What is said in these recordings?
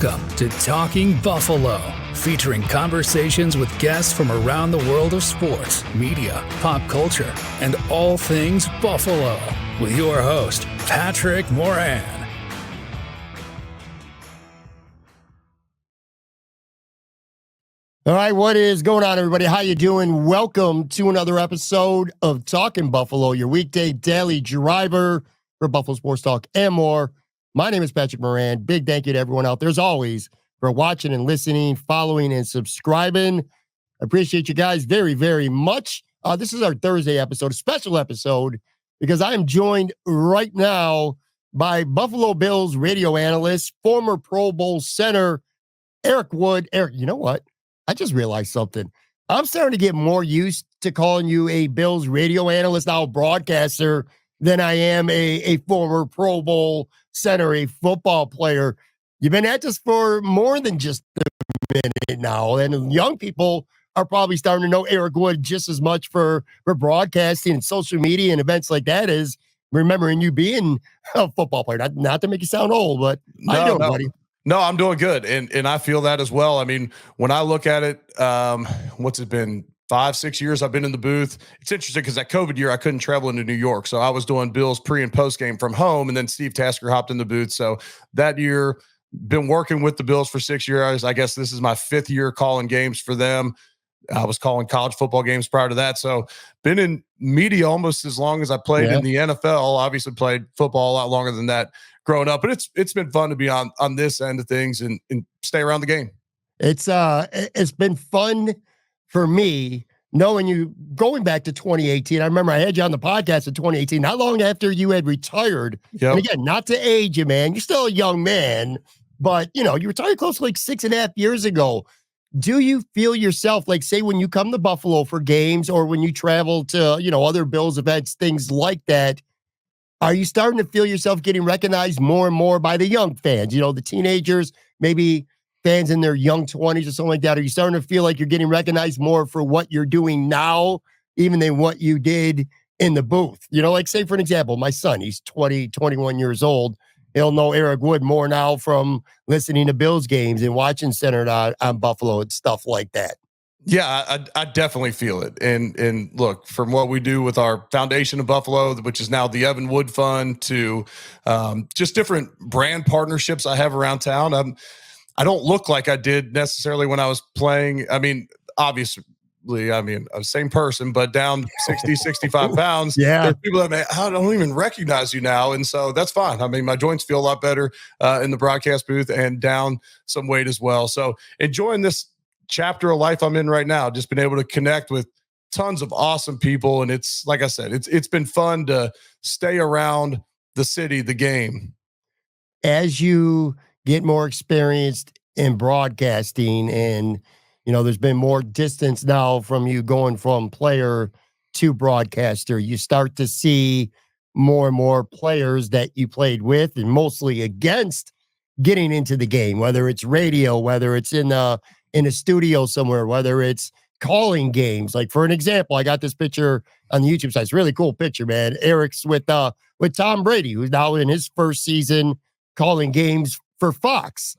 Welcome to Talking Buffalo, featuring conversations with guests from around the world of sports, media, pop culture, and all things Buffalo. With your host, Patrick Moran. All right, what is going on, everybody? How you doing? Welcome to another episode of Talking Buffalo, your weekday daily driver for Buffalo Sports Talk and more. My name is Patrick Moran. Big thank you to everyone out there, as always, for watching and listening, following, and subscribing. I appreciate you guys very, very much. This is our Thursday episode, a special episode, because I am joined right now by Buffalo Bills radio analyst, former Pro Bowl center, Eric Wood. Eric, you know what? I just realized something. I'm starting to get more used to calling you a Bills radio analyst, now broadcaster, than I am a former Pro Bowl center, a football player. You've been at this for more than just a minute now, and young people are probably starting to know Eric Wood just as much for broadcasting and social media and events like that as remembering you being a football player. Not to make you sound old, but how you doing, buddy? No, I'm doing good. And I feel that as well. I mean, when I look at it, what's it been? 5-6 years I've been in the booth. It's interesting because that COVID year I couldn't travel into New York. So I was doing Bills pre and post game from home. And then Steve Tasker hopped in the booth. So that year, been working with the Bills for 6 years. I guess this is my 5th year calling games for them. I was calling college football games prior to that. So been in media almost as long as I played in the NFL. Obviously played football a lot longer than that growing up, but it's been fun to be on this end of things and stay around the game. It's been fun for me knowing you going back to 2018. I remember I had you on the podcast in 2018, not long after you had retired. Yep. And again, not to age you, man. You're still a young man, but you retired close to like 6.5 years ago. Do you feel yourself, like, say, when you come to Buffalo for games or when you travel to, other Bills events, things like that, are you starting to feel yourself getting recognized more and more by the young fans? The teenagers, maybe fans in their young 20s or something like that. Are you starting to feel like you're getting recognized more for what you're doing now, even than what you did in the booth? Like, say, for an example, my son, he's 20, 21 years old. He'll know Eric Wood more now from listening to Bills games and watching Centered on Buffalo and stuff like that. Yeah, I definitely feel it. And look, from what we do with our foundation of Buffalo, which is now the Evan Wood Fund, to just different brand partnerships I have around town. I don't look like I did necessarily when I was playing. I mean, obviously, I'm the same person, but down 60, 65 pounds. Yeah. There's people that I don't even recognize you now. And so that's fine. I mean, my joints feel a lot better in the broadcast booth and down some weight as well. So enjoying this chapter of life I'm in right now, just been able to connect with tons of awesome people. And it's, like I said, it's been fun to stay around the city, the game. As you get more experienced in broadcasting and, there's been more distance now from you going from player to broadcaster, you start to see more and more players that you played with and mostly against getting into the game, whether it's radio, whether it's in a studio somewhere, whether it's calling games. Like, for an example, I got this picture on the YouTube site. It's a really cool picture, man. Eric's with Tom Brady, who's now in his first season calling games for Fox.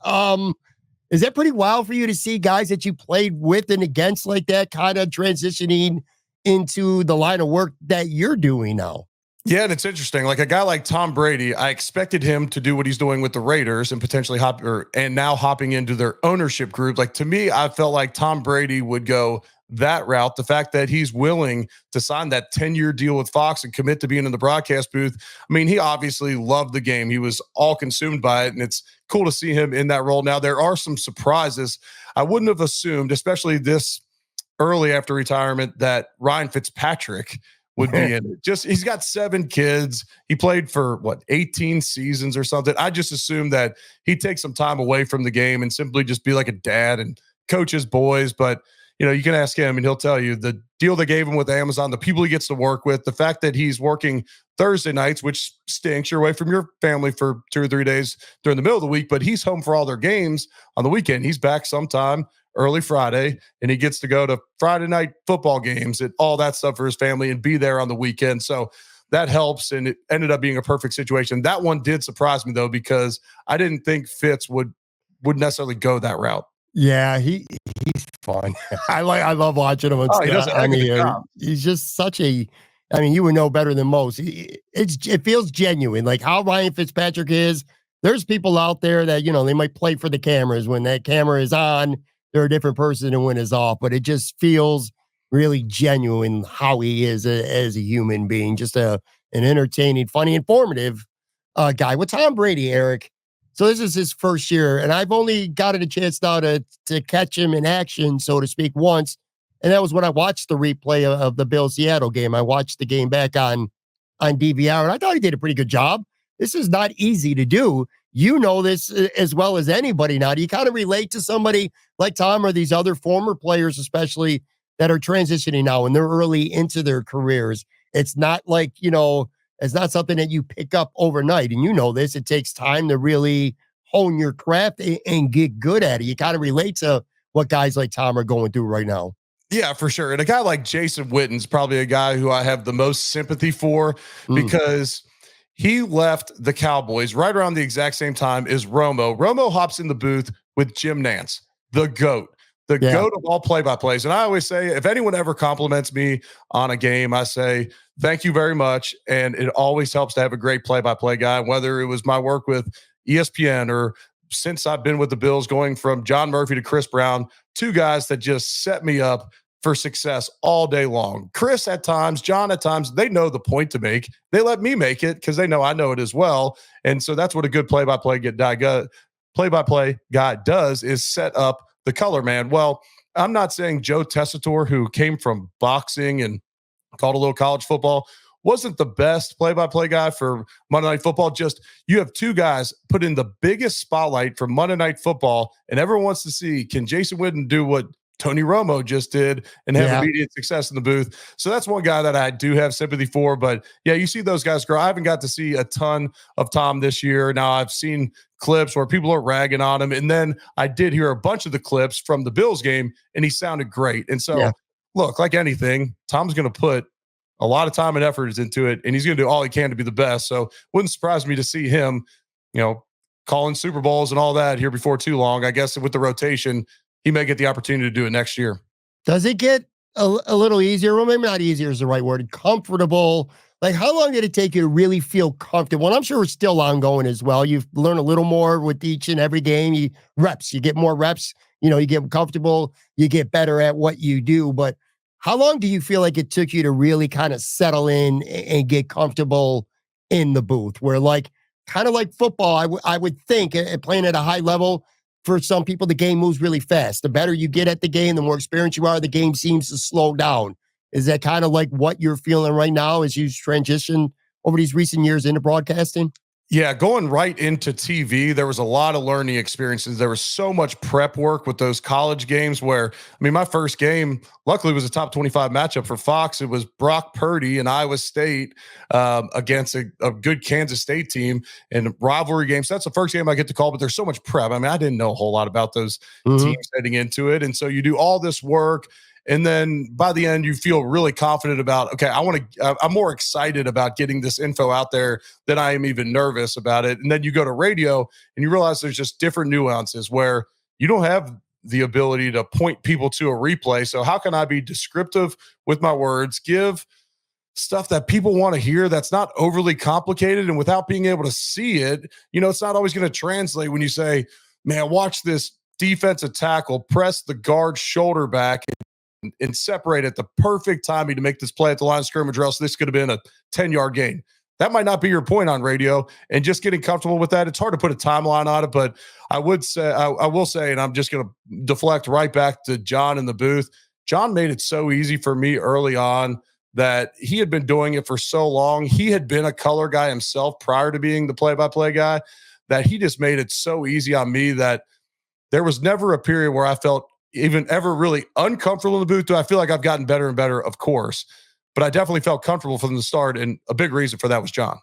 Is that pretty wild for you to see guys that you played with and against like that kind of transitioning into the line of work that you're doing now? Yeah, and it's interesting. Like a guy like Tom Brady, I expected him to do what he's doing with the Raiders and potentially now hopping into their ownership group. Like, to me, I felt like Tom Brady would go that route. The fact that he's willing to sign that 10-year deal with Fox and commit to being in the broadcast booth. I mean, he obviously loved the game. He was all consumed by it, and it's cool to see him in that role. Now, there are some surprises. I wouldn't have assumed, especially this early after retirement, that Ryan Fitzpatrick would be in it. Just, he's got 7 kids. He played for 18 seasons or something. I just assumed that he'd take some time away from the game and simply just be like a dad and coach his boys. But you can ask him and he'll tell you the deal they gave him with Amazon, the people he gets to work with, the fact that he's working Thursday nights, which stinks. You're away from your family for 2 or 3 days during the middle of the week, but he's home for all their games on the weekend. He's back sometime early Friday, and he gets to go to Friday night football games and all that stuff for his family and be there on the weekend. So that helps, and it ended up being a perfect situation. That one did surprise me, though, because I didn't think Fitz would wouldn't necessarily go that route. Yeah, he's fun. I love watching him He does a heck of a job. He's just such a. I mean, you would know better than most. It feels genuine, like how Ryan Fitzpatrick is. There's people out there that they might play for the cameras. When that camera is on, they're a different person than when it's off. But it just feels really genuine how he is as a human being. Just an entertaining, funny, informative guy. With Tom Brady, Eric. So this is his first year, and I've only gotten a chance now to catch him in action, so to speak, once. And that was when I watched the replay of the Bills-Seattle game. I watched the game back on DVR, and I thought he did a pretty good job. This is not easy to do. You know this as well as anybody now. Do you kind of relate to somebody like Tom or these other former players, especially that are transitioning now and they're early into their careers? It's not like, it's not something that you pick up overnight. And you know this, it takes time to really hone your craft and get good at it. You kind of relate to what guys like Tom are going through right now. Yeah, for sure. And a guy like Jason Witten's probably a guy who I have the most sympathy for because he left the Cowboys right around the exact same time as Romo. Romo hops in the booth with Jim Nantz, the GOAT. The GOAT of all play-by-plays. And I always say, if anyone ever compliments me on a game, I say, thank you very much. And it always helps to have a great play-by-play guy, whether it was my work with ESPN or since I've been with the Bills, going from John Murphy to Chris Brown, two guys that just set me up for success all day long. Chris at times, John at times, they know the point to make. They let me make it because they know I know it as well. And so that's what a good play-by-play guy does, is set up the color man. Well, I'm not saying Joe Tessitore, who came from boxing and called a little college football, wasn't the best play-by-play guy for Monday Night Football. Just you have two guys put in the biggest spotlight for Monday Night Football, and everyone wants to see, can Jason Witten do what Tony Romo just did and have immediate success in the booth? So that's one guy that I do have sympathy for. But yeah, you see those guys grow. I haven't got to see a ton of Tom this year. Now I've seen clips where people are ragging on him. And then I did hear a bunch of the clips from the Bills game, and he sounded great. And so look, like anything, Tom's going to put a lot of time and effort into it, and he's going to do all he can to be the best. So wouldn't surprise me to see him, calling Super Bowls and all that here before too long. I guess with the rotation, he may get the opportunity to do it next year. Does it get a little easier? Well, maybe not easier is the right word. Comfortable. Like, how long did it take you to really feel comfortable? And I'm sure it's still ongoing as well. You've learned a little more with each and every game. You get more reps. You get comfortable. You get better at what you do. But how long do you feel like it took you to really kind of settle in and get comfortable in the booth? Where, like, kind of like football, I would think, playing at a high level, for some people, the game moves really fast. The better you get at the game, the more experienced you are, the game seems to slow down. Is that kind of like what you're feeling right now as you transition over these recent years into broadcasting? Yeah, going right into TV, there was a lot of learning experiences. There was so much prep work with those college games where, my first game, luckily, was a top 25 matchup for Fox. It was Brock Purdy and Iowa State against a good Kansas State team in rivalry games. So that's the first game I get to call, but there's so much prep. I didn't know a whole lot about those teams heading into it. And so you do all this work. And then by the end, you feel really confident about, okay, I'm more excited about getting this info out there than I am even nervous about it. And then you go to radio and you realize there's just different nuances where you don't have the ability to point people to a replay. So how can I be descriptive with my words, give stuff that people want to hear that's not overly complicated, and without being able to see it, it's not always going to translate when you say, man, watch this defensive tackle press the guard's shoulder back and separate at the perfect timing to make this play at the line of scrimmage, or else this could have been a 10-yard gain. That might not be your point on radio, and just getting comfortable with that. It's hard to put a timeline on it, but I will say, and I'm just going to deflect right back to John in the booth. John made it so easy for me early on that he had been doing it for so long. He had been a color guy himself prior to being the play-by-play guy, that he just made it so easy on me that there was never a period where I felt even ever really uncomfortable in the booth. Do I feel like I've gotten better and better? Of course. But I definitely felt comfortable from the start, and a big reason for that was John.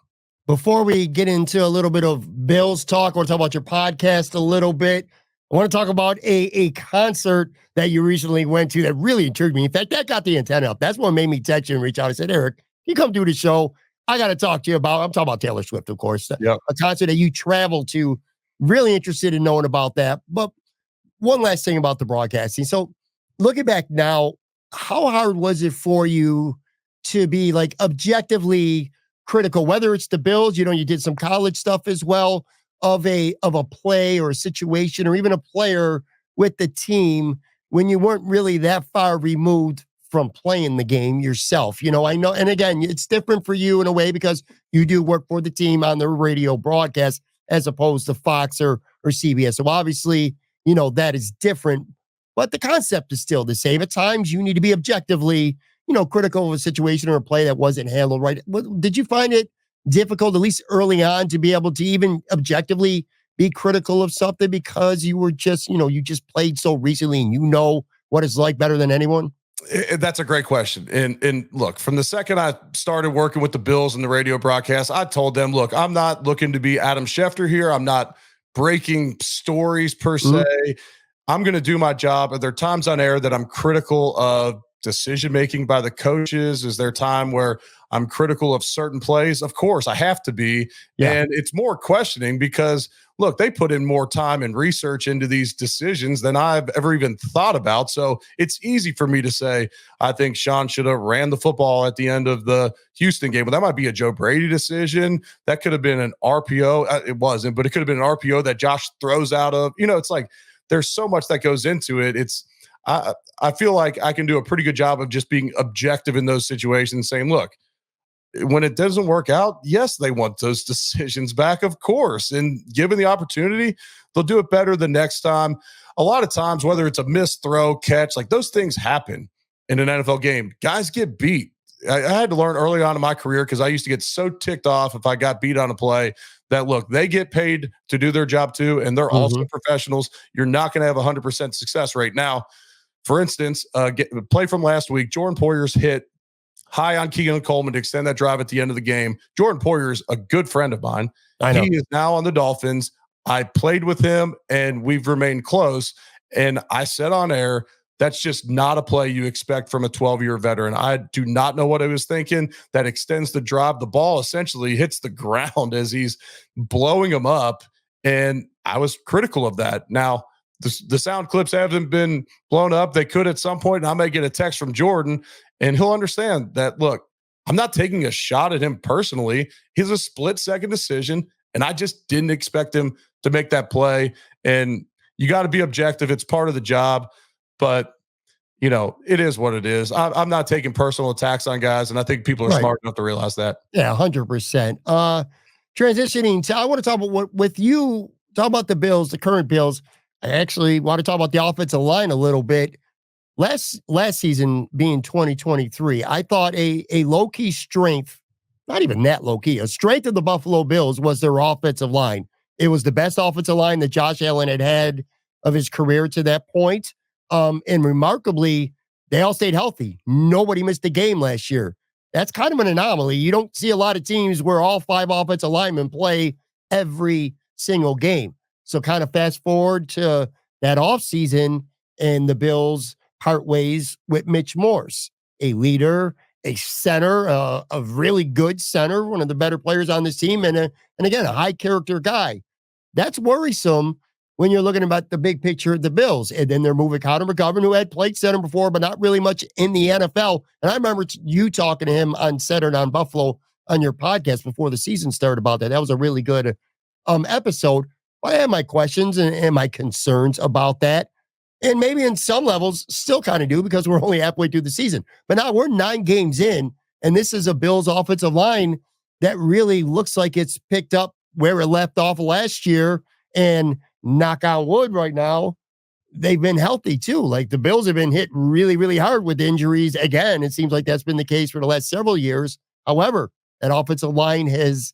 Before we get into a little bit of Bills talk, I want to talk about your podcast a little bit. I want to talk about a concert that you recently went to that really intrigued me. In fact, that got the antenna up. That's what made me text you and reach out. I said, Eric, can you come do the show? I got to talk to you about, I'm talking about Taylor Swift, of course. Yep. A concert that you traveled to really interested in knowing about that. But one last thing about the broadcasting. So looking back now, how hard was it for you to be like objectively critical, whether it's the Bills, you did some college stuff as well, of a play or a situation or even a player with the team when you weren't really that far removed from playing the game yourself? I know, and again, it's different for you in a way because you do work for the team on the radio broadcast as opposed to Fox or CBS. So obviously, that is different, but the concept is still the same. At times you need to be objectively, critical of a situation or a play that wasn't handled right. Did you find it difficult, at least early on, to be able to even objectively be critical of something because you were just, you just played so recently and you know what it's like better than anyone? That's a great question. And look, from the second I started working with the Bills and the radio broadcast, I told them, look, I'm not looking to be Adam Schefter here. I'm not breaking stories per se. I'm going to do my job. Are there times on air that I'm critical of decision-making by the coaches? Is there time where I'm critical of certain plays? Of course, I have to be. Yeah. And it's more questioning because, look, they put in more time and research into these decisions than I've ever even thought about. So it's easy for me to say, I think Sean should have ran the football at the end of the Houston game. Well, that might be a Joe Brady decision. That could have been an RPO. It wasn't, but it could have been an RPO that Josh throws out of. It's like there's so much that goes into it. I feel like I can do a pretty good job of just being objective in those situations, saying, look, when it doesn't work out, yes, they want those decisions back, of course. And given the opportunity, they'll do it better the next time. A lot of times, whether it's a missed throw, catch, like those things happen in an NFL game. Guys get beat. I had to learn early on in my career because I used to get so ticked off if I got beat on a play that, look, they get paid to do their job too, and they're also professionals. You're not going to have 100% success rate. Now, for instance, play from last week, Jordan Poyer's hit high on Keegan Coleman to extend that drive at the end of the game. Jordan Poyer is a good friend of mine. I know. He is now on the Dolphins. I played with him, and we've remained close. And I said on air, that's just not a play you expect from a 12-year veteran. I do not know what I was thinking. That extends the drive. The ball essentially hits the ground as he's blowing him up, and I was critical of that. Now, the sound clips haven't been blown up. They could at some point, and I may get a text from Jordan, and he'll understand that, look, I'm not taking a shot at him personally. He's a split-second decision, and I just didn't expect him to make that play. And you got to be objective. It's part of the job. But, it is what it is. I'm not taking personal attacks on guys, and I think people are smart enough to realize that. Yeah, 100%. Transitioning to, I want to talk about with you, talk about the Bills, the current Bills. I actually want to talk about the offensive line a little bit. Last season being 2023, I thought a low-key strength, not even that low-key, a strength of the Buffalo Bills was their offensive line. It was the best offensive line that Josh Allen had of his career to that point. And remarkably, they all stayed healthy. Nobody missed a game last year. That's kind of an anomaly. You don't see a lot of teams where all 5 offensive linemen play every single game. So kind of fast forward to that offseason, and the Bills part ways with Mitch Morse, a leader, a center, a really good center, one of the better players on this team, and again, a high character guy. That's worrisome when you're looking about the big picture of the Bills. And then they're moving Connor McGovern, who had played center before, but not really much in the NFL. And I remember you talking to him on Saturday on Buffalo on your podcast before the season started about that. That was a really good episode. I have my questions and my concerns about that. And maybe in some levels still kind of do because we're only halfway through the season. But now we're 9 games in, and this is a Bills offensive line that really looks like it's picked up where it left off last year. And knock on wood right now, they've been healthy too. Like the Bills have been hit really, really hard with injuries. Again, it seems like that's been the case for the last several years. However, that offensive line has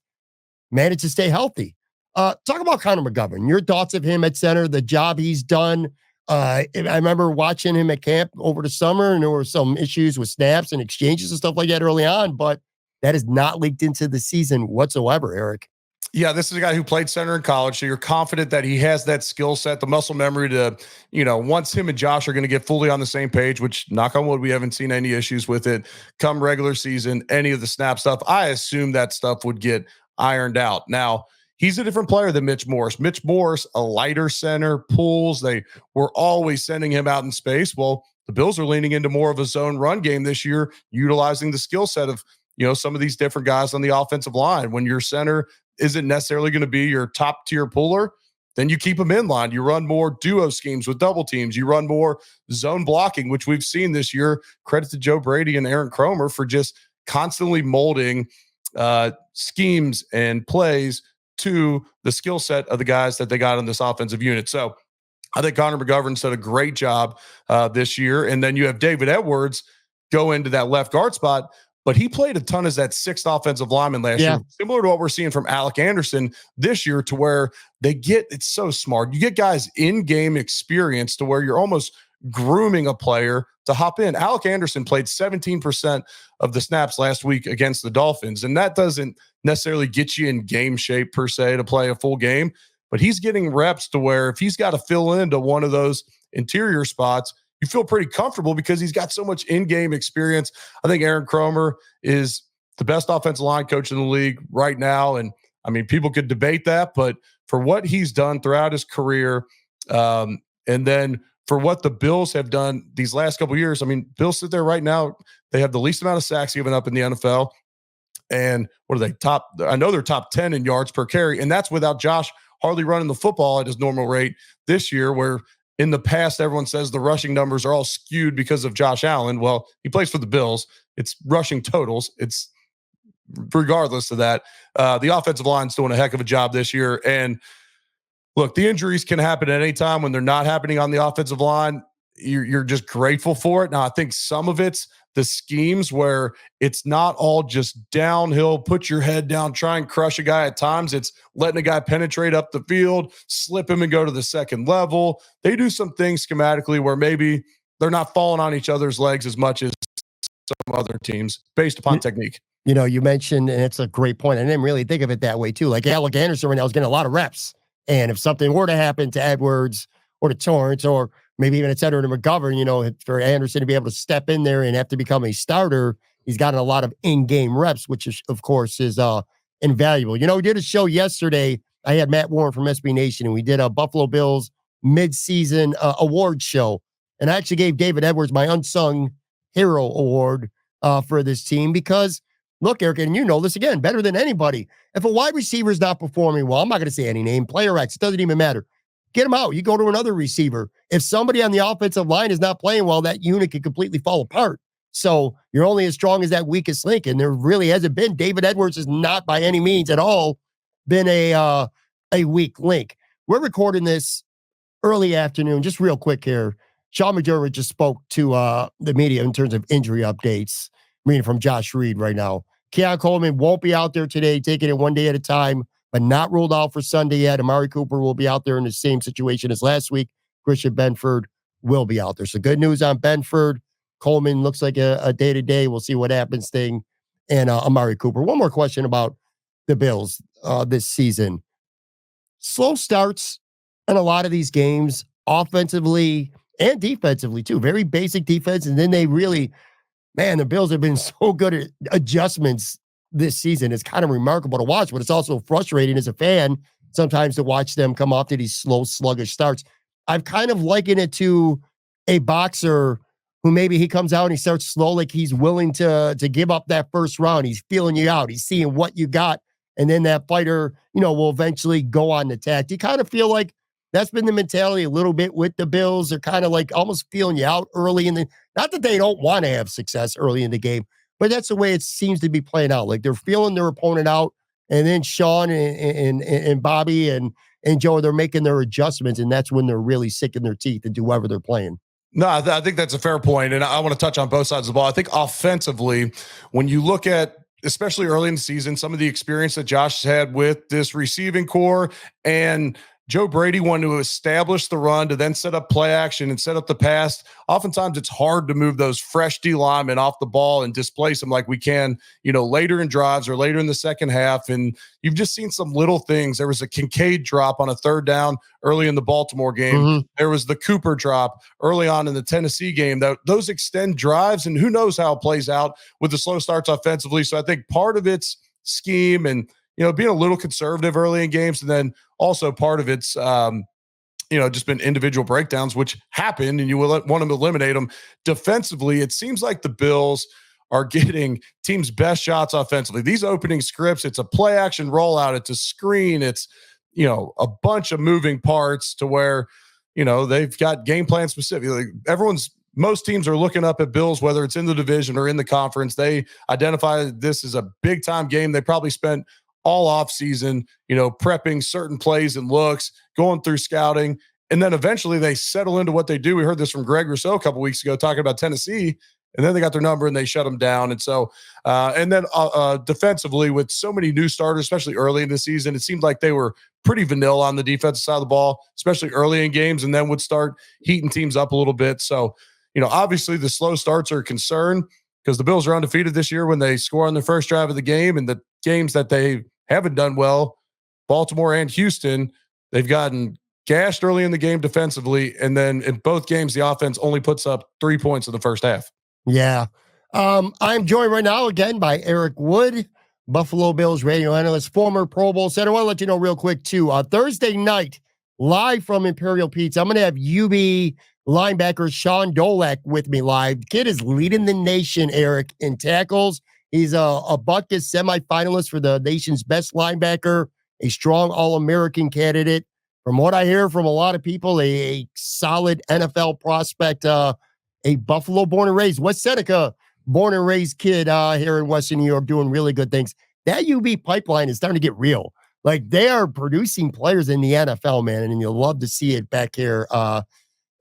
managed to stay healthy. Talk about Connor McGovern. Your thoughts of him at center, the job he's done. I remember watching him at camp over the summer, and there were some issues with snaps and exchanges and stuff like that early on, but that has not leaked into the season whatsoever, Eric. Yeah, this is a guy who played center in college, so you're confident that he has that skill set, the muscle memory to, once him and Josh are going to get fully on the same page, which, knock on wood, we haven't seen any issues with it come regular season, any of the snap stuff. I assume that stuff would get ironed out. Now, he's a different player than Mitch Morse. Mitch Morse, a lighter center, pulls. They were always sending him out in space. Well, the Bills are leaning into more of a zone run game this year, utilizing the skill set of, some of these different guys on the offensive line. When your center isn't necessarily going to be your top tier puller, then you keep him in line. You run more duo schemes with double teams. You run more zone blocking, which we've seen this year. Credit to Joe Brady and Aaron Kromer for just constantly molding schemes and plays to the skill set of the guys that they got in this offensive unit. So I think Connor McGovern did a great job this year. And then you have David Edwards go into that left guard spot, but he played a ton as that sixth offensive lineman last year, similar to what we're seeing from Alec Anderson this year, to where it's so smart. You get guys in-game experience to where you're almost grooming a player to hop in. Alec Anderson played 17% of the snaps last week against the Dolphins, and that doesn't necessarily get you in game shape per se to play a full game, but he's getting reps to where if he's got to fill into one of those interior spots, you feel pretty comfortable because he's got so much in-game experience. I think Aaron Kromer is the best offensive line coach in the league right now. And I mean, people could debate that, but for what he's done throughout his career, and then for what the Bills have done these last couple of years, I mean, Bills sit there right now. They have the least amount of sacks given up in the NFL. And what are they? I know they're top 10 in yards per carry. And that's without Josh hardly running the football at his normal rate this year, where in the past, everyone says the rushing numbers are all skewed because of Josh Allen. Well, he plays for the Bills. It's rushing totals. It's regardless of that. The offensive line's doing a heck of a job this year. And look, the injuries can happen at any time. When they're not happening on the offensive line, you're just grateful for it. Now, I think some of it's the schemes where it's not all just downhill, put your head down, try and crush a guy. At times it's letting a guy penetrate up the field, slip him and go to the second level. They do some things schematically where maybe they're not falling on each other's legs as much as some other teams based upon technique. You mentioned, and it's a great point, I didn't really think of it that way too. Like Alec Anderson right now is getting a lot of reps. And if something were to happen to Edwards or to Torrance, or maybe even it's Connor McGovern, for Anderson to be able to step in there and have to become a starter, he's gotten a lot of in-game reps, which is, of course, is invaluable. We did a show yesterday. I had Matt Warren from SB Nation, and we did a Buffalo Bills mid-season award show. And I actually gave David Edwards my Unsung Hero Award for this team because, look, Eric, and you know this again, better than anybody. If a wide receiver is not performing well, I'm not going to say any name, player X, it doesn't even matter. Get him out. You go to another receiver. If somebody on the offensive line is not playing well, that unit can completely fall apart. So you're only as strong as that weakest link, and there really hasn't been. David Edwards has not by any means at all been a weak link. We're recording this early afternoon. Just real quick here. Sean McDermott just spoke to the media in terms of injury updates. I'm reading from Josh Reed right now. Keon Coleman won't be out there today, taking it one day at a time, but not ruled out for Sunday yet. Amari Cooper will be out there in the same situation as last week. Christian Benford will be out there. So good news on Benford. Coleman looks like a day-to-day. We'll see what happens thing. And Amari Cooper. One more question about the Bills this season. Slow starts in a lot of these games, offensively and defensively too. Very basic defense. And then they really, the Bills have been so good at adjustments this season. It's kind of remarkable to watch, but it's also frustrating as a fan sometimes to watch them come off to these slow, sluggish starts. I've kind of likened it to a boxer who maybe he comes out and he starts slow, like he's willing to give up that first round. He's feeling you out. He's seeing what you got. And then that fighter, will eventually go on the attack. Do you kind of feel like that's been the mentality a little bit with the Bills? They're kind of like almost feeling you out early in not that they don't want to have success early in the game, but that's the way it seems to be playing out. Like they're feeling their opponent out, and then Sean and Bobby and Joe, they're making their adjustments, and that's when they're really sinking their teeth into whoever they're playing. No, I think that's a fair point, and I want to touch on both sides of the ball. I think offensively, when you look at, especially early in the season, some of the experience that Josh has had with this receiving core, and Joe Brady wanted to establish the run to then set up play action and set up the pass. Oftentimes it's hard to move those fresh D linemen off the ball and displace them like we can, later in drives or later in the second half. And you've just seen some little things. There was a Kincaid drop on a third down early in the Baltimore game. Mm-hmm. There was the Cooper drop early on in the Tennessee game. Those extend drives, and who knows how it plays out with the slow starts offensively. So I think part of it's scheme and, being a little conservative early in games. And then also part of it's, just been individual breakdowns, which happen, and you will want to eliminate them. Defensively, it seems like the Bills are getting teams' best shots offensively. These opening scripts, it's a play action rollout, it's a screen, it's, a bunch of moving parts to where, they've got game plan specific. Most teams are looking up at Bills, whether it's in the division or in the conference. They identify this as a big time game. They probably spent all offseason, prepping certain plays and looks, going through scouting, and then eventually they settle into what they do. We heard this from Greg Rousseau a couple weeks ago talking about Tennessee, and then they got their number and they shut them down. And so, defensively, with so many new starters, especially early in the season, it seemed like they were pretty vanilla on the defensive side of the ball, especially early in games, and then would start heating teams up a little bit. So, obviously the slow starts are a concern because the Bills are undefeated this year when they score on the first drive of the game, and the games that they haven't done well, Baltimore and Houston, they've gotten gashed early in the game defensively, and then in both games, the offense only puts up 3 points in the first half. Yeah. I'm joined right now again by Eric Wood, Buffalo Bills radio analyst, former Pro Bowl center. I want to let you know real quick, too. Thursday night, live from Imperial Pizza, I'm going to have UB linebacker Sean Dolak with me live. The kid is leading the nation, Eric, in tackles. He's a Butkus semifinalist for the nation's best linebacker, a strong All-American candidate. From what I hear from a lot of people, a solid NFL prospect, a Buffalo born and raised, West Seneca born and raised kid here in Western New York doing really good things. That UB pipeline is starting to get real. Like, they are producing players in the NFL, man, and you'll love to see it back here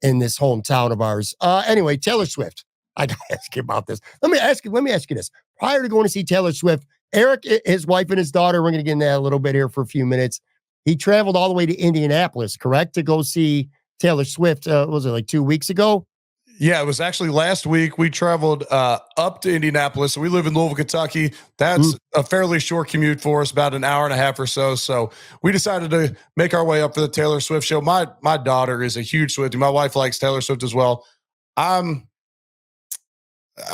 in this hometown of ours. Anyway, Taylor Swift. I got to ask you about this. Let me ask you this. Prior to going to see Taylor Swift, Eric, his wife and his daughter, we're going to get into that a little bit here for a few minutes. He traveled all the way to Indianapolis, correct, to go see Taylor Swift. Was it like 2 weeks ago? Yeah, it was actually last week. We traveled up to Indianapolis. So we live in Louisville, Kentucky. That's a fairly short commute for us, about an hour and a half or so. So we decided to make our way up for the Taylor Swift show. My daughter is a huge Swiftie. My wife likes Taylor Swift as well.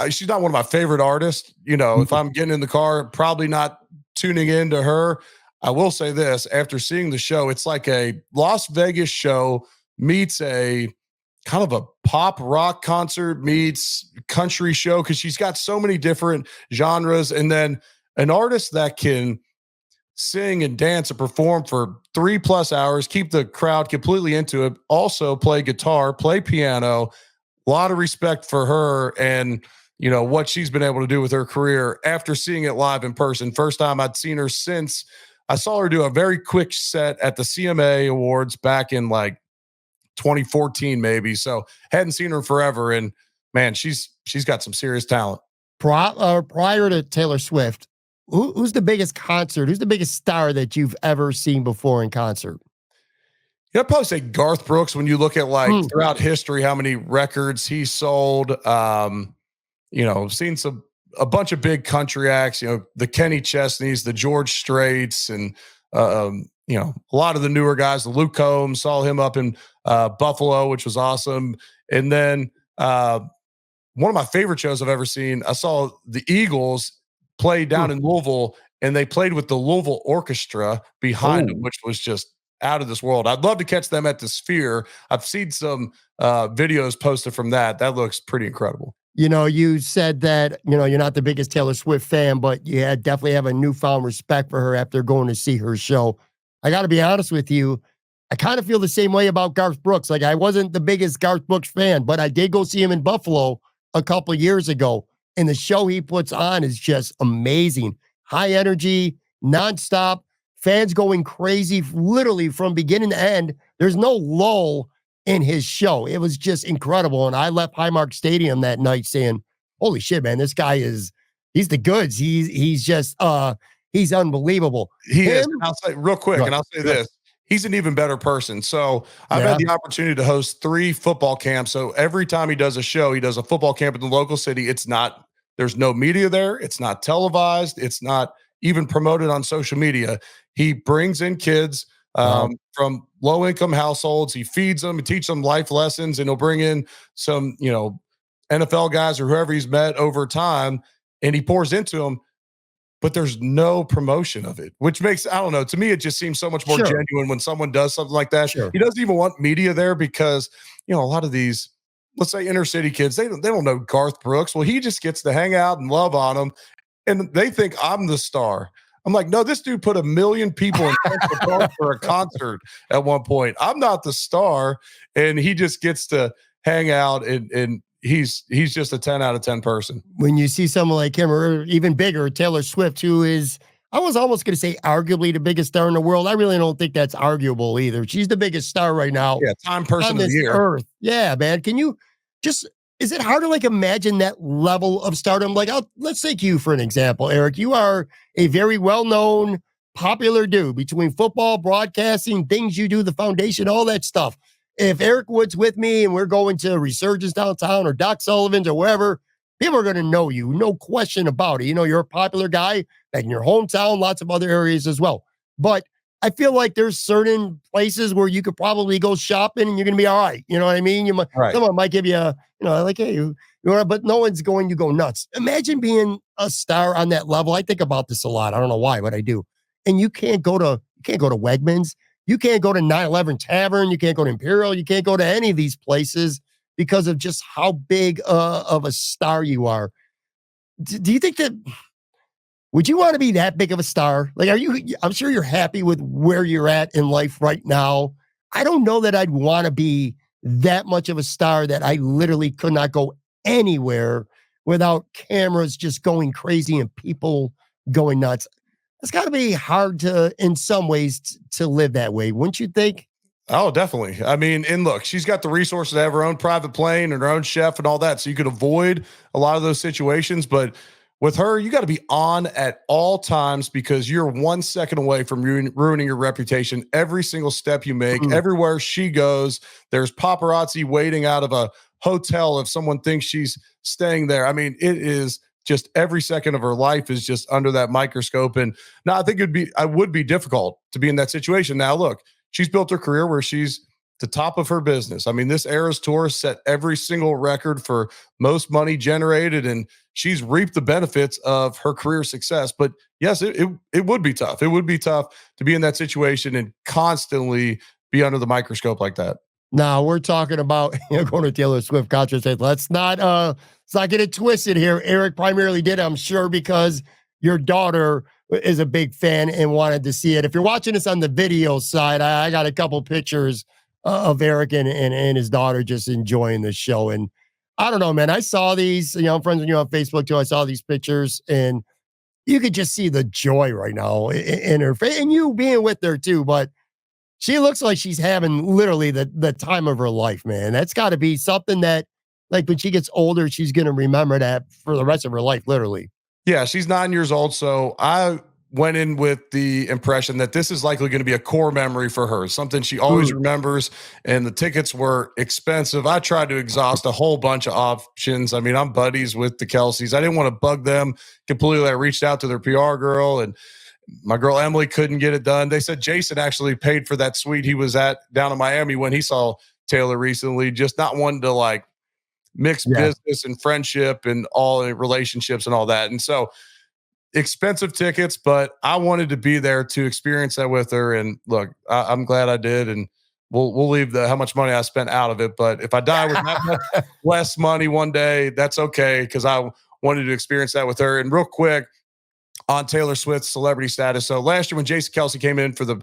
She's not one of my favorite artists. If I'm getting in the car, probably not tuning into her. I will say this, after seeing the show, it's like a Las Vegas show meets a kind of a pop rock concert meets country show, because she's got so many different genres. And then an artist that can sing and dance and perform for 3+ hours, keep the crowd completely into it, also play guitar, play piano. A lot of respect for her and, what she's been able to do with her career after seeing it live in person. First time I'd seen her since I saw her do a very quick set at the CMA Awards back in like 2014 maybe. So hadn't seen her forever, and man, she's got some serious talent. Prior to Taylor Swift, who's the biggest star that you've ever seen before in concert? I'd probably say Garth Brooks. When you look at throughout history, how many records he sold, seen a bunch of big country acts, the Kenny Chesneys, the George Straits, and a lot of the newer guys, the Luke Combs, saw him up in Buffalo, which was awesome. And then one of my favorite shows I've ever seen, I saw the Eagles play down in Louisville, and they played with the Louisville Orchestra behind them, which was just out of this world. I'd love to catch them at the Sphere. I've seen some videos posted from that. That looks pretty incredible. You said that, you're not the biggest Taylor Swift fan, but you definitely have a newfound respect for her after going to see her show. I got to be honest with you. I kind of feel the same way about Garth Brooks. Like, I wasn't the biggest Garth Brooks fan, but I did go see him in Buffalo a couple of years ago. And the show he puts on is just amazing. High energy, nonstop, fans going crazy, literally from beginning to end. There's no lull in his show. It was just incredible. And I left Highmark Stadium that night saying, holy shit, man, this guy he's the goods. He's just, he's unbelievable. He is. And I'll say real quick, and I'll say this. He's an even better person. So I've had the opportunity to host 3 football camps. So every time he does a show, he does a football camp in the local city. There's no media there. It's not televised. It's not even promoted on social media. He brings in kids from low-income households. He feeds them, he teaches them life lessons, and he'll bring in some, NFL guys or whoever he's met over time, and he pours into them. but there's no promotion of it, which makes, I don't know, to me, it just seems so much more genuine when someone does something like that. He doesn't even want media there because, a lot of these, let's say inner city kids, they don't know Garth Brooks. Well, he just gets to hang out and love on them, and they think I'm the star. I'm like, no, this dude put 1 million people in Central Park for a concert at one point. I'm not the star, and he just gets to hang out, and he's just a 10 out of 10 person. When you see someone like him, or even bigger, Taylor Swift, who is, I was almost going to say arguably the biggest star in the world. I really don't think that's arguable either. She's the biggest star right now. Yeah, Time Person of the Year. Earth. Yeah, man. Can you just, is it hard to like imagine that level of stardom? Like, let's take you for an example, Eric. You are a very well-known, popular dude between football, broadcasting, things you do, the foundation, all that stuff. If Eric Wood's with me and we're going to Resurgence downtown or Doc Sullivan's or wherever, people are going to know you. No question about it. You're a popular guy back in your hometown, lots of other areas as well. But I feel like there's certain places where you could probably go shopping and you're going to be all right. You know what I mean? Someone might give you a, like, hey, but no one's going to go nuts. Imagine being a star on that level. I think about this a lot. I don't know why, but I do. And you can't go to Wegmans. You can't go to 9/11 Tavern. You can't go to Imperial. You can't go to any of these places because of just how big of a star you are. Do you think that, would you want to be that big of a star? Like, I'm sure you're happy with where you're at in life right now. I don't know that I'd want to be that much of a star that I literally could not go anywhere without cameras just going crazy and people going nuts. It's got to be hard to, in some ways, to live that way, wouldn't you think? Oh, definitely. I mean, and look, she's got the resources to have her own private plane and her own chef and all that, so you could avoid a lot of those situations. But with her, you got to be on at all times because you're 1 second away from ruining your reputation every single step you make. Everywhere she goes, there's paparazzi waiting out of a hotel if someone thinks she's staying there. I mean, it is just every second of her life is just under that microscope. And now I think I would be difficult to be in that situation. Now, look, she's built her career where she's the top of her business. I mean, this Eras Tour set every single record for most money generated, and she's reaped the benefits of her career success. But yes, it would be tough. It would be tough to be in that situation and constantly be under the microscope like that. Now we're talking about going to Taylor Swift concert. Let's not get it twisted here. Eric primarily did, I'm sure, because your daughter is a big fan and wanted to see it. If you're watching this on the video side, I got a couple pictures of Eric and his daughter just enjoying the show. And I don't know, man. I saw these. I'm friends with you on Facebook too. I saw these pictures, and you could just see the joy right now in her face, and you being with her too. But she looks like she's having literally the time of her life, man. That's got to be something that, like, when she gets older, she's going to remember that for the rest of her life, literally. Yeah, she's 9 years old. So I went in with the impression that this is likely going to be a core memory for her, something she always remembers. And the tickets were expensive. I tried to exhaust a whole bunch of options. I mean, I'm buddies with the Kelseys. I didn't want to bug them completely. I reached out to their PR girl, and my girl Emily couldn't get it done. They said Jason actually paid for that suite he was at down in Miami when he saw Taylor recently, just not wanting to like mix business and friendship and all relationships and all that. And so expensive tickets, but I wanted to be there to experience that with her. And look, I'm glad I did. And we'll leave how much money I spent out of it. But if I die with that much less money one day, that's okay, because I wanted to experience that with her. And real quick, on Taylor Swift's celebrity status. So last year when Jason Kelce came in for the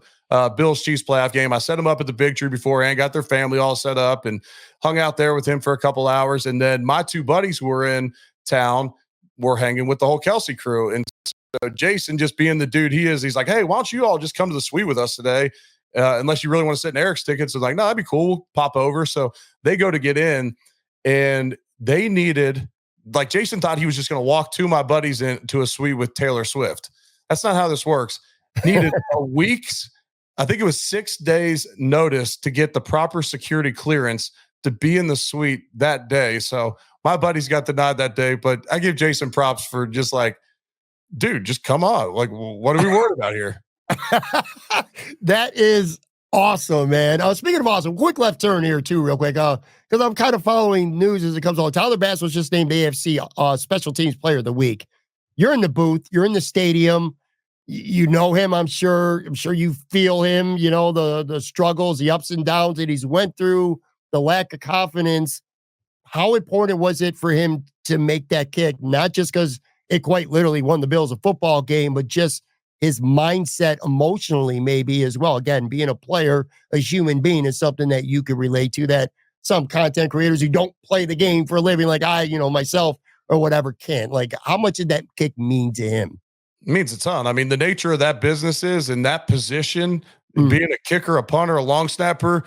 Bills-Chiefs playoff game, I set him up at the Big Tree beforehand, got their family all set up, and hung out there with him for a couple hours. And then my two buddies who were in town were hanging with the whole Kelce crew. And so Jason, just being the dude he is, he's like, hey, why don't you all just come to the suite with us today? Unless you really want to sit in Eric's tickets. So like, no, that'd be cool. We'll pop over. So they go to get in, and they needed, like, Jason thought he was just going to walk two of my buddies into a suite with Taylor Swift. That's not how this works. Needed a week's, I think it was 6 days notice to get the proper security clearance to be in the suite that day. So my buddies got denied that day, but I give Jason props for just like, dude, just come on. Like, what are we worried about here? That is awesome, man. Speaking of awesome, quick left turn here too, real quick, because I'm kind of following news as it comes on. Tyler Bass was just named AFC Special Teams Player of the Week. you're in the booth, you're in the stadium, you know him, I'm sure you feel him, the struggles, the ups and downs that he's went through, the lack of confidence. How important was it for him to make that kick? Not just because it quite literally won the Bills a football game, but just his mindset emotionally maybe as well. Again, being a player, a human being is something that you could relate to that some content creators who don't play the game for a living, like myself or whatever, can't. Like, how much did that kick mean to him? It means a ton. I mean, the nature of that business is in that position, being a kicker, a punter, a long snapper,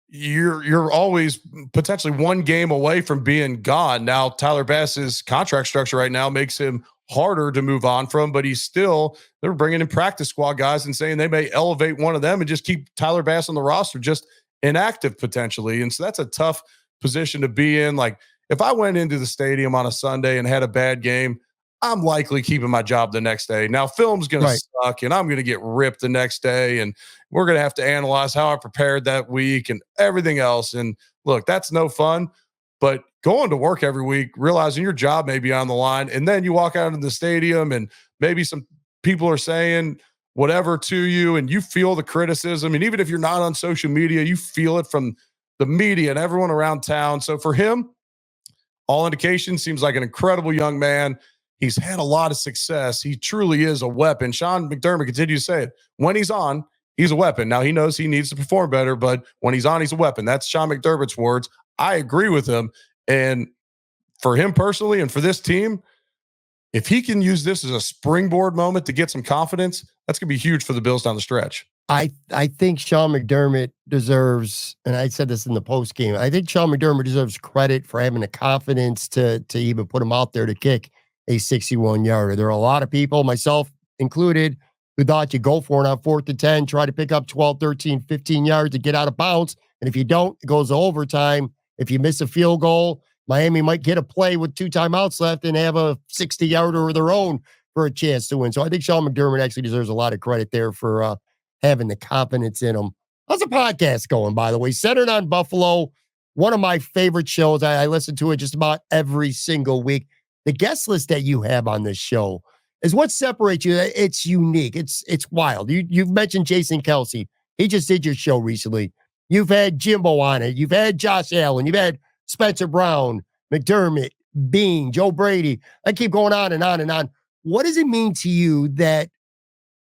you're always potentially one game away from being gone. Now, Tyler Bass's contract structure right now makes him harder to move on from, but they're bringing in practice squad guys and saying they may elevate one of them and just keep Tyler Bass on the roster, just inactive potentially. And so that's a tough position to be in. Like, if I went into the stadium on a Sunday and had a bad game, I'm likely keeping my job the next day. Now, film's going to suck, and I'm going to get ripped the next day, and we're going to have to analyze how I prepared that week and everything else. And look, that's no fun, but going to work every week, realizing your job may be on the line, and then you walk out into the stadium and maybe some people are saying whatever to you, and you feel the criticism. And even if you're not on social media, you feel it from the media and everyone around town. So for him, all indications, seems like an incredible young man. He's had a lot of success. He truly is a weapon. Sean McDermott continues to say it. When he's on, he's a weapon. Now, he knows he needs to perform better, but when he's on, he's a weapon. That's Sean McDermott's words. I agree with him. And for him personally and for this team, if he can use this as a springboard moment to get some confidence, that's going to be huge for the Bills down the stretch. I think Sean McDermott deserves, and I said this in the post game, I think Sean McDermott deserves credit for having the confidence to even put him out there to kick a 61-yarder. There are a lot of people, myself included, who thought you go for it on 4th and 10, try to pick up 12, 13, 15 yards to get out of bounds. And if you don't, it goes to overtime. If you miss a field goal, Miami might get a play with 2 timeouts left and have a 60-yarder of their own for a chance to win. So I think Sean McDermott actually deserves a lot of credit there for having the confidence in him. How's the podcast going, by the way? Centered on Buffalo, one of my favorite shows. I listen to it just about every single week. The guest list that you have on this show is what separates you. It's unique. It's wild. You've mentioned Jason Kelsey. He just did your show recently. You've had Jimbo on it. You've had Josh Allen. You've had Spencer Brown, McDermott, Bean, Joe Brady. I keep going on and on and on. What does it mean to you that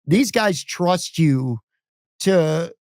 these guys trust you to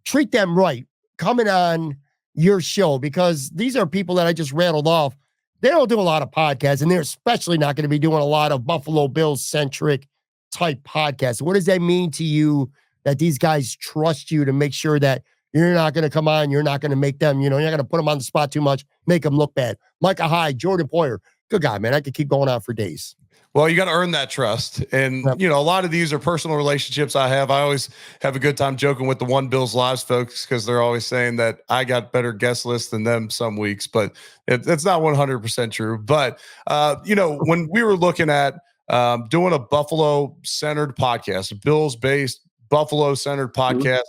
treat them right coming on your show? Because these are people that I just rattled off. They don't do a lot of podcasts, and they're especially not going to be doing a lot of Buffalo Bills-centric type podcasts. What does that mean to you that these guys trust you to make sure that you're not going to come on, you're not going to make them, you're not going to put them on the spot too much, make them look bad? Micah Hyde, Jordan Poyer, good guy, man. I could keep going on for days. Well, you got to earn that trust. And, a lot of these are personal relationships I have. I always have a good time joking with the One Bills Lives folks because they're always saying that I got better guest lists than them some weeks, but it's not 100% true. But, when we were looking at doing a Buffalo-centered podcast, a Bills-based, Buffalo-centered podcast,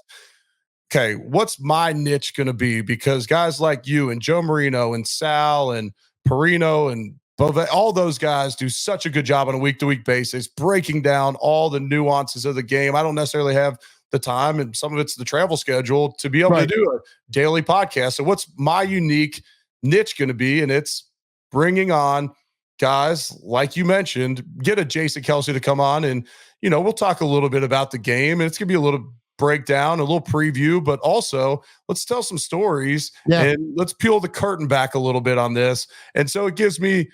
okay, what's my niche going to be? Because guys like you and Joe Marino and Sal and Perino and all those guys do such a good job on a week-to-week basis, breaking down all the nuances of the game. I don't necessarily have the time, and some of it's the travel schedule, to be able to do a daily podcast. So what's my unique niche going to be? And it's bringing on guys, like you mentioned, get a Jason Kelsey to come on, and, we'll talk a little bit about the game, and it's going to be a little breakdown, a little preview, but also let's tell some stories and let's peel the curtain back a little bit on this. And so it gives me,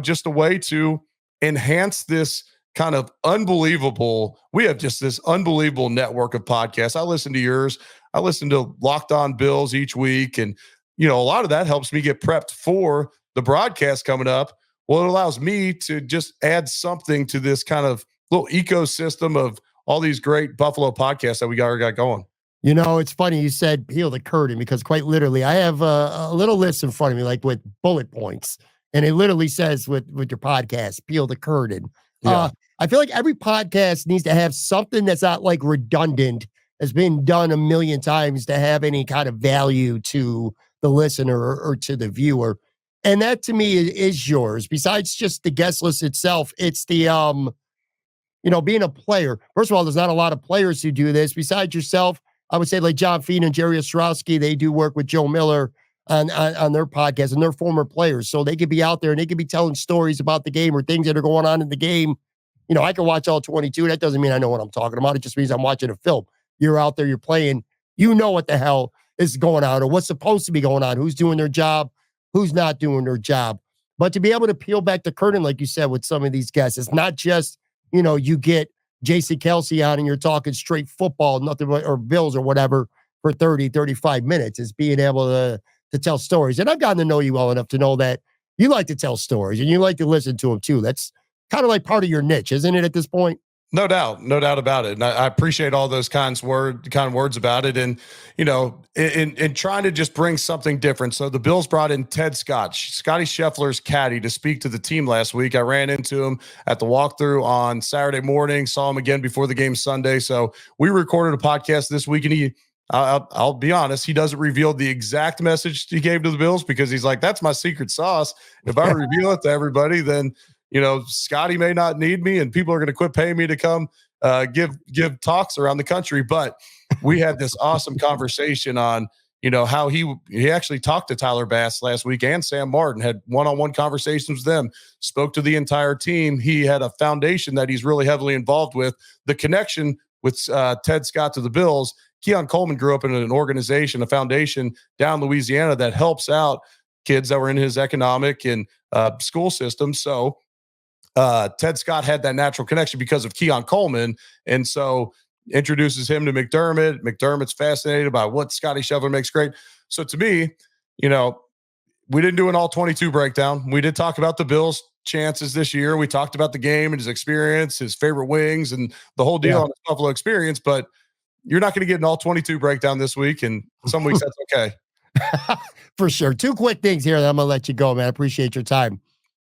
just a way to enhance this kind of unbelievable. We have just this unbelievable network of podcasts. I listen to yours. I listen to Locked On Bills each week. And, a lot of that helps me get prepped for the broadcast coming up. Well, it allows me to just add something to this kind of little ecosystem of all these great Buffalo podcasts that we got going. It's funny you said peel the curtain, because quite literally I have a little list in front of me, like with bullet points, and it literally says with your podcast, peel the curtain. I feel like every podcast needs to have something that's not like redundant, has been done a million times, to have any kind of value to the listener or to the viewer. And that to me is yours. Besides just the guest list itself, it's the being a player. First of all, there's not a lot of players who do this. Besides yourself, I would say like John Feen and Jerry Ostrowski, they do work with Joe Miller on their podcast, and they're former players. So they could be out there and they could be telling stories about the game or things that are going on in the game. I can watch all 22. That doesn't mean I know what I'm talking about. It just means I'm watching a film. You're out there, you're playing. You know what the hell is going on or what's supposed to be going on, who's doing their job, who's not doing their job. But to be able to peel back the curtain, like you said, with some of these guests, it's not just, you get Jason Kelsey on and you're talking straight football, nothing but, or Bills or whatever for 30, 35 minutes. It's being able to tell stories. And I've gotten to know you well enough to know that you like to tell stories and you like to listen to them too. That's kind of like part of your niche, isn't it, at this point? No doubt about it. And I appreciate all those kind of words about it. And, in trying to just bring something different. So the Bills brought in Ted Scott, Scotty Scheffler's caddy, to speak to the team last week. I ran into him at the walkthrough on Saturday morning, saw him again before the game Sunday. So we recorded a podcast this week, and I'll be honest, he doesn't reveal the exact message he gave to the Bills because he's like, that's my secret sauce. If I reveal it to everybody, then Scotty may not need me and people are going to quit paying me to come give talks around the country. But we had this awesome conversation on, how he actually talked to Tyler Bass last week and Sam Martin, had one-on-one conversations with them, spoke to the entire team. He had a foundation that he's really heavily involved with. The connection with Ted Scott to the Bills. Keon Coleman grew up in an organization, a foundation down Louisiana that helps out kids that were in his economic and school system. So Ted Scott had that natural connection because of Keon Coleman. And so introduces him to McDermott. McDermott's fascinated by what Scotty Scheffler makes great. So to me, we didn't do an all 22 breakdown. We did talk about the Bills' chances this year. We talked about the game and his experience, his favorite wings, and the whole deal on his Buffalo experience. But you're not going to get an all 22 breakdown this week. And some weeks that's okay. For sure. Two quick things here that I'm going to let you go, man. I appreciate your time.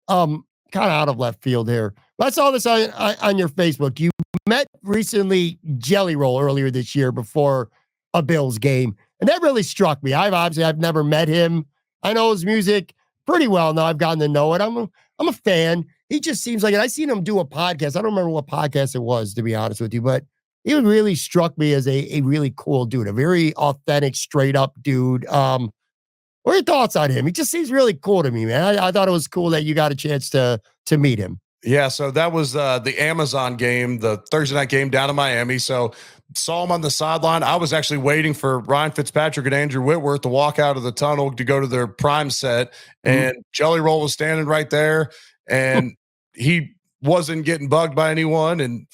Kind of out of left field here. But I saw this on your Facebook. You met recently Jelly Roll earlier this year before a Bills game. And that really struck me. I've never met him. I know his music pretty well now. I've gotten to know it. I'm a fan. He just seems like it. I seen him do a podcast. I don't remember what podcast it was, to be honest with you, but he really struck me as a really cool dude, a very authentic, straight up dude. What are your thoughts on him? He just seems really cool to me, man. I thought it was cool that you got a chance to meet him. Yeah, so that was the Amazon game, the Thursday night game down in Miami. So saw him on the sideline. I was actually waiting for Ryan Fitzpatrick and Andrew Whitworth to walk out of the tunnel to go to their prime set. And Jelly Roll was standing right there, and he wasn't getting bugged by anyone. And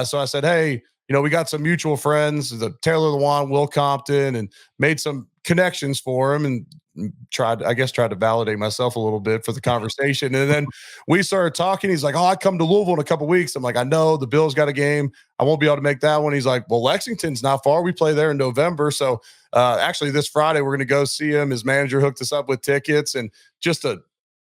so I said, hey, we got some mutual friends, the Taylor Lewan, Will Compton, and made some connections for him and tried to validate myself a little bit for the conversation. And then we started talking. He's like, I come to Louisville in a couple of weeks. I'm like, I know the Bills got a game. I won't be able to make that one. He's like, well, Lexington's not far. We play there in November. So actually this Friday, we're going to go see him. His manager hooked us up with tickets, and just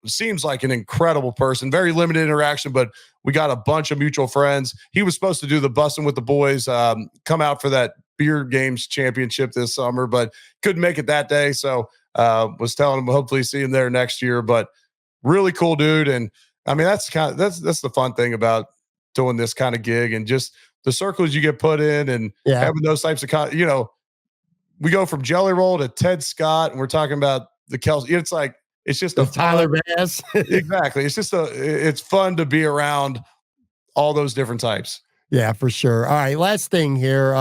seems like an incredible person, very limited interaction, but we got a bunch of mutual friends. He was supposed to do the Bussin' with the Boys, come out for that Beer Games Championship this summer, but couldn't make it that day. So was telling him hopefully see him there next year, but really cool dude. And I mean, that's the fun thing about doing this kind of gig, and just the circles you get put in, and having those types of, we go from Jelly Roll to Ted Scott, and we're talking about the Kelsey. It's like, it's just a Tyler Bass. Exactly. It's just it's fun to be around all those different types. Yeah, for sure. All right. Last thing here.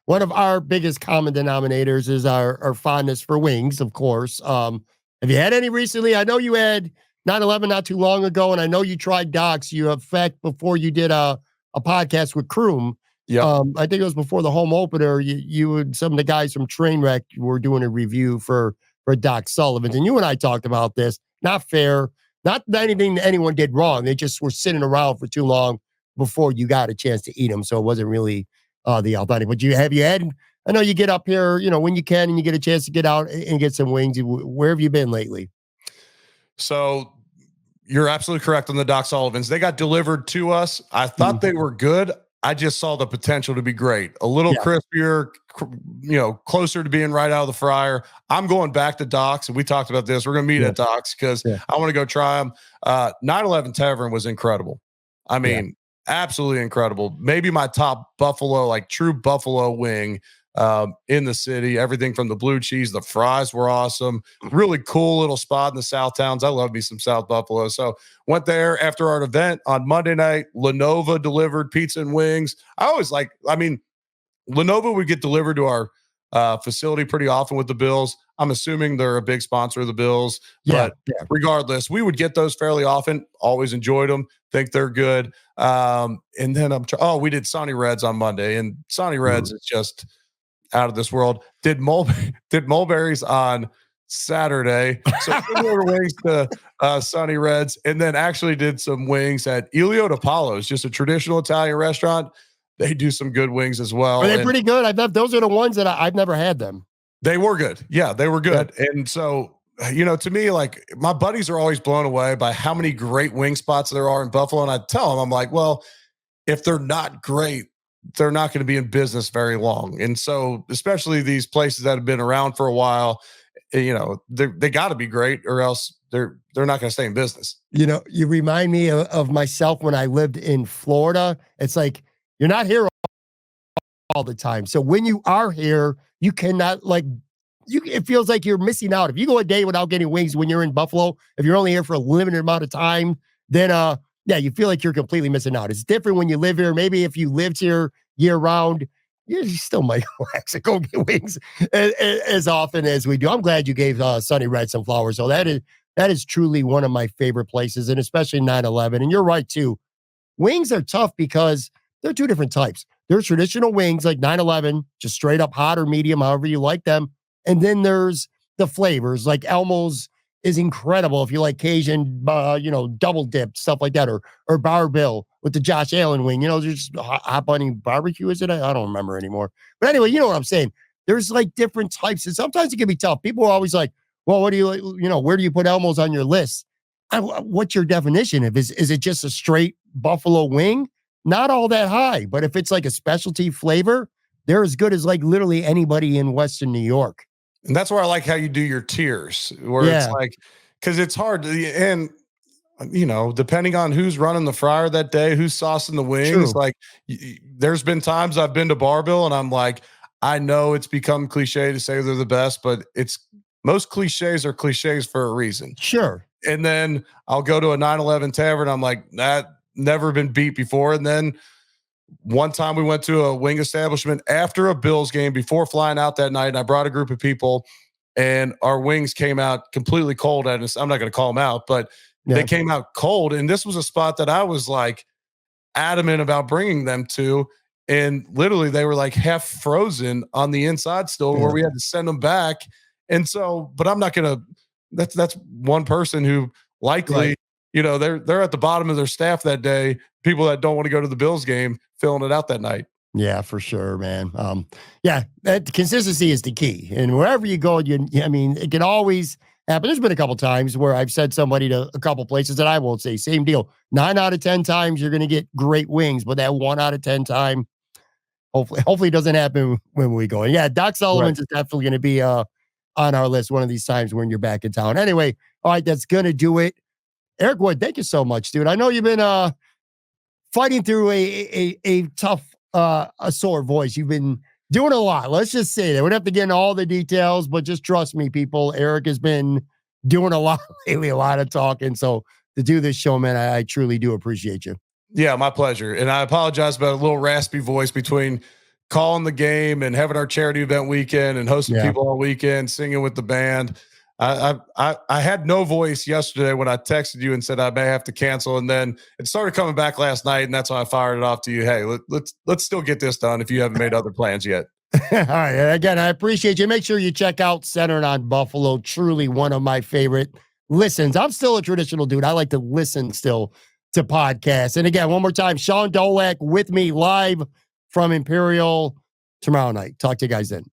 One of our biggest common denominators is our fondness for wings, of course. Have you had any recently? I know you had 9/11 not too long ago, and I know you tried Docs. You, in fact, before you did a podcast with Kroom. Yeah. I think it was before the home opener. You and some of the guys from Trainwreck were doing a review for Doc Sullivan. And you and I talked about this. Not fair. Not anything that anyone did wrong. They just were sitting around for too long before you got a chance to eat them. So it wasn't really the authentic. But have you had, I know you get up here, when you can, and you get a chance to get out and get some wings. Where have you been lately? So you're absolutely correct on the Doc Sullivans. They got delivered to us. I thought they were good. I just saw the potential to be great. A little crispier, closer to being right out of the fryer. I'm going back to Doc's, and we talked about this. We're going to meet at Doc's because I want to go try them. 911 Tavern was incredible. I mean, absolutely incredible. Maybe my top Buffalo, like true Buffalo wing in the city. Everything from the blue cheese, the fries were awesome. Really cool little spot in the South Towns. I love me some South Buffalo. So went there after our event on Monday night. Lenova delivered pizza and wings. Lenova would get delivered to our facility pretty often with the Bills. I'm assuming they're a big sponsor of the Bills. But regardless, we would get those fairly often. Always enjoyed them. Think they're good. And then we did Sonny Reds on Monday. And Sonny Reds is just out of this world. Did Mulberry's on Saturday. So similar wings to Sonny Reds. And then actually did some wings at Elio de Palo's, just a traditional Italian restaurant. They do some good wings as well. Are they pretty good? Those are the ones that I've never had them. They were good. Yeah, they were good. Yeah. And so, to me, like my buddies are always blown away by how many great wing spots there are in Buffalo. And I tell them, I'm like, well, if they're not great, they're not going to be in business very long. And so, especially these places that have been around for a while, they got to be great or else they're not going to stay in business. You remind me of myself when I lived in Florida. It's like, you're not here all the time. So when you are here, you cannot it feels like you're missing out. If you go a day without getting wings when you're in Buffalo, if you're only here for a limited amount of time, then you feel like you're completely missing out. It's different when you live here. Maybe if you lived here year round, you still might go get wings as often as we do. I'm glad you gave Sonny Red some flowers. So that is truly one of my favorite places, and especially 911. And you're right too. Wings are tough because they're two different types. There's traditional wings like 911, just straight up hot or medium, however you like them. And then there's the flavors, like Elmo's is incredible if you like Cajun, double dipped, stuff like that, or Bar Bill with the Josh Allen wing. There's hot bunny barbecue, is it? I don't remember anymore. But anyway, you know what I'm saying? There's like different types, and sometimes it can be tough. People are always like, well, what do you, where do you put Elmo's on your list? What's your definition of? Is it just a straight Buffalo wing? Not all that high, but if it's like a specialty flavor, they're as good as like literally anybody in Western New York. And that's where I like how you do your tiers, where it's like, because it's hard to, and depending on who's running the fryer that day, who's saucing the wings. True. Like, there's been times I've been to Barbill and I'm like, I know it's become cliche to say they're the best, but most cliches are cliches for a reason. Sure. And then I'll go to a 911 Tavern. I'm like, that never been beat before. And then one time we went to a wing establishment after a Bills game before flying out that night. And I brought a group of people and our wings came out completely cold. I'm not going to call them out, but they came out cold. And this was a spot that I was like adamant about bringing them to. And literally they were like half frozen on the inside still where we had to send them back. And so, but I'm not going to, that's one person who likely, they're at the bottom of their staff that day. People that don't want to go to the Bills game, filling it out that night. Yeah, for sure, man. That consistency is the key. And wherever you go, it can always happen. There's been a couple times where I've said somebody to a couple places that I won't say. Same deal. 9 out of 10 times you're going to get great wings, but that 1 out of 10 time, hopefully it doesn't happen when we go. And yeah, Doc Sullivan's is definitely going to be on our list one of these times when you're back in town. Anyway, all right, that's going to do it. Eric Wood, thank you so much, dude. I know you've been fighting through a tough, a sore voice. You've been doing a lot. Let's just say that. We don't have to get into all the details, but just trust me, people. Eric has been doing a lot lately, a lot of talking. So to do this show, man, I truly do appreciate you. Yeah, my pleasure. And I apologize about a little raspy voice between calling the game and having our charity event weekend and hosting people all weekend, singing with the band. I had no voice yesterday when I texted you and said I may have to cancel, and then it started coming back last night, and that's why I fired it off to you. Hey, let's still get this done if you haven't made other plans yet. All right. Again, I appreciate you. Make sure you check out Centered on Buffalo. Truly one of my favorite listens. I'm still a traditional dude. I like to listen still to podcasts. And again, one more time, Sean Dolak with me live from Imperial tomorrow night. Talk to you guys then.